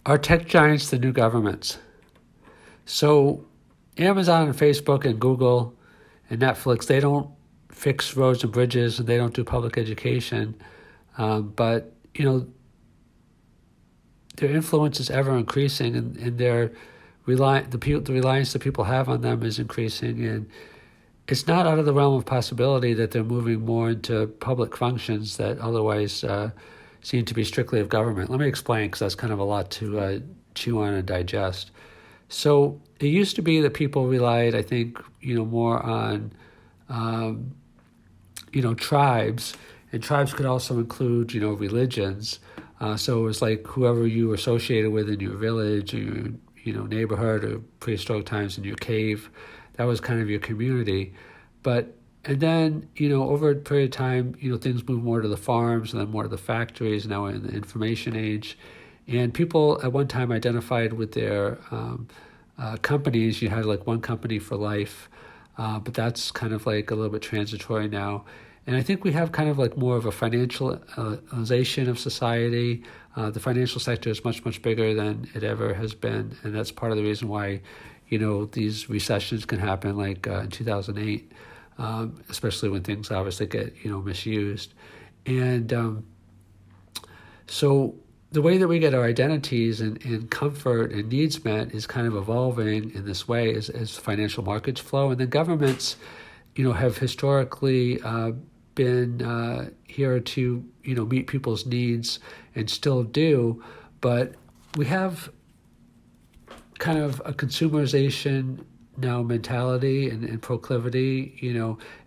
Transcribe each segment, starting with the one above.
Are tech giants the new governments? So Amazon and Facebook and Google and Netflix, they don't fix roads and bridges and they don't do public education. But, their influence is ever increasing and the reliance that people have on them is increasing. And it's not out of the realm of possibility that they're moving more into public functions that otherwise seem to be strictly of government. Let me explain, because that's kind of a lot to chew on and digest. So it used to be that people relied, I think, more on, tribes, and tribes could also include, religions. So it was like whoever you were associated with in your village or your, neighborhood, or prehistoric times in your cave, that was kind of your community. And then, over a period of time, things moved more to the farms and then more to the factories. Now we're in the information age. And people at one time identified with their companies. You had like one company for life, but that's kind of like a little bit transitory now. And I think we have kind of like more of a financialization of society. The financial sector is much, much bigger than it ever has been. And that's part of the reason why, these recessions can happen like in 2008, especially when things obviously get, misused. And so the way that we get our identities and comfort and needs met is kind of evolving in this way as financial markets flow. And then governments, have historically been here to, meet people's needs and still do. But we have kind of a consumerization now mentality and proclivity,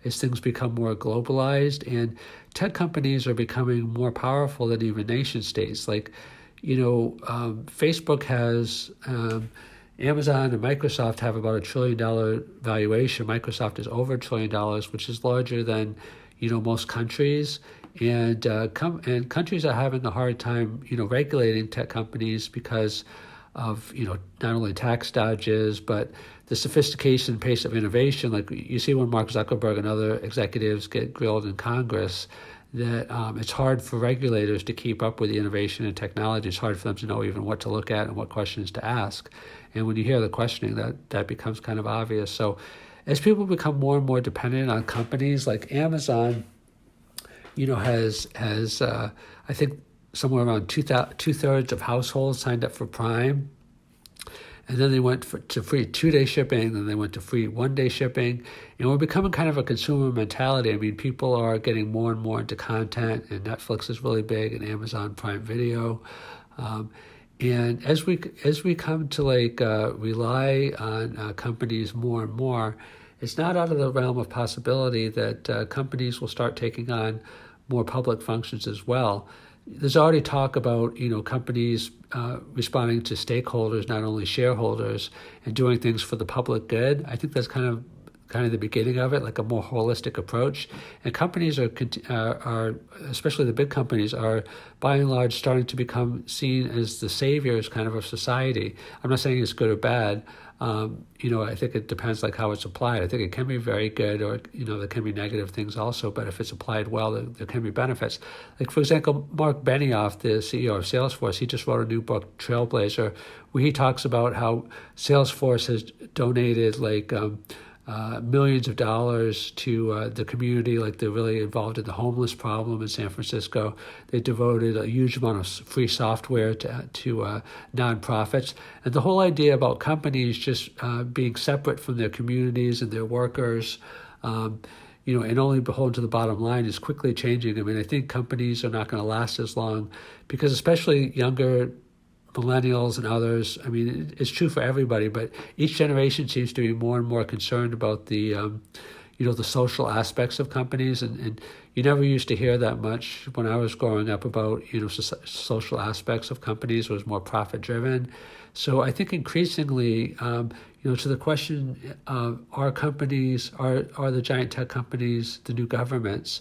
as things become more globalized, and tech companies are becoming more powerful than even nation states. Like, Facebook has, Amazon and Microsoft have about $1 trillion valuation. Microsoft is over $1 trillion, which is larger than, most countries. And countries are having a hard time, regulating tech companies because of, not only tax dodges, but the sophistication and pace of innovation. Like you see when Mark Zuckerberg and other executives get grilled in Congress, that it's hard for regulators to keep up with the innovation and technology. It's hard for them to know even what to look at and what questions to ask. And when you hear the questioning, that becomes kind of obvious. So as people become more and more dependent on companies like Amazon, has I think somewhere around two-thirds of households signed up for Prime. And then they went to free 2-day shipping, then they went to free 1-day shipping. And we're becoming kind of a consumer mentality. I mean, people are getting more and more into content, and Netflix is really big, and Amazon Prime Video. And as we come to rely on companies more and more, it's not out of the realm of possibility that companies will start taking on more public functions as well. There's already talk about, companies responding to stakeholders, not only shareholders, and doing things for the public good. I think that's kind of the beginning of it, like a more holistic approach. And companies are especially the big companies, are by and large starting to become seen as the saviors kind of society. I'm not saying it's good or bad. I think it depends like how it's applied. I think it can be very good, or, there can be negative things also, but if it's applied well, there can be benefits. Like, for example, Mark Benioff, the CEO of Salesforce, he just wrote a new book, Trailblazer, where he talks about how Salesforce has donated millions of dollars to the community. Like, they're really involved in the homeless problem in San Francisco. They devoted a huge amount of free software to nonprofits. And the whole idea about companies just being separate from their communities and their workers, and only beholden to the bottom line is quickly changing. I mean, I think companies are not going to last as long because especially younger millennials and others, I mean, it's true for everybody, but each generation seems to be more and more concerned about the, the social aspects of companies. And you never used to hear that much when I was growing up about, social aspects of companies. It was more profit driven. So I think increasingly, to the question of are the giant tech companies the new governments?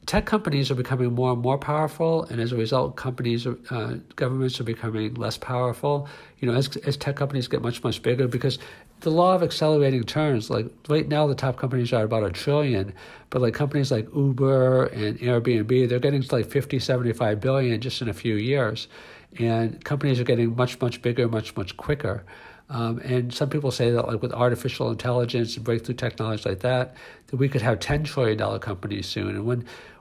Tech companies are becoming more and more powerful, and as a result, governments are becoming less powerful. As tech companies get much, much bigger, because the law of accelerating returns. Like right now, the top companies are about $1 trillion, but like companies like Uber and Airbnb, they're getting to like 50, 75 billion just in a few years. And companies are getting much, much bigger, much, much quicker. And some people say that like with artificial intelligence and breakthrough technology like that we could have $10 trillion companies soon. And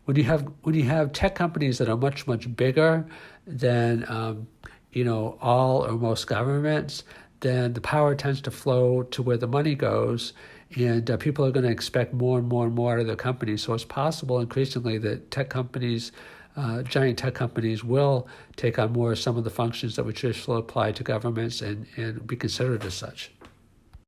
when you have tech companies that are much, much bigger than all or most governments, then the power tends to flow to where the money goes, and people are going to expect more and more and more out of their companies. So it's possible increasingly that tech companies, giant tech companies, will take on more of some of the functions that would traditionally apply to governments and be considered as such.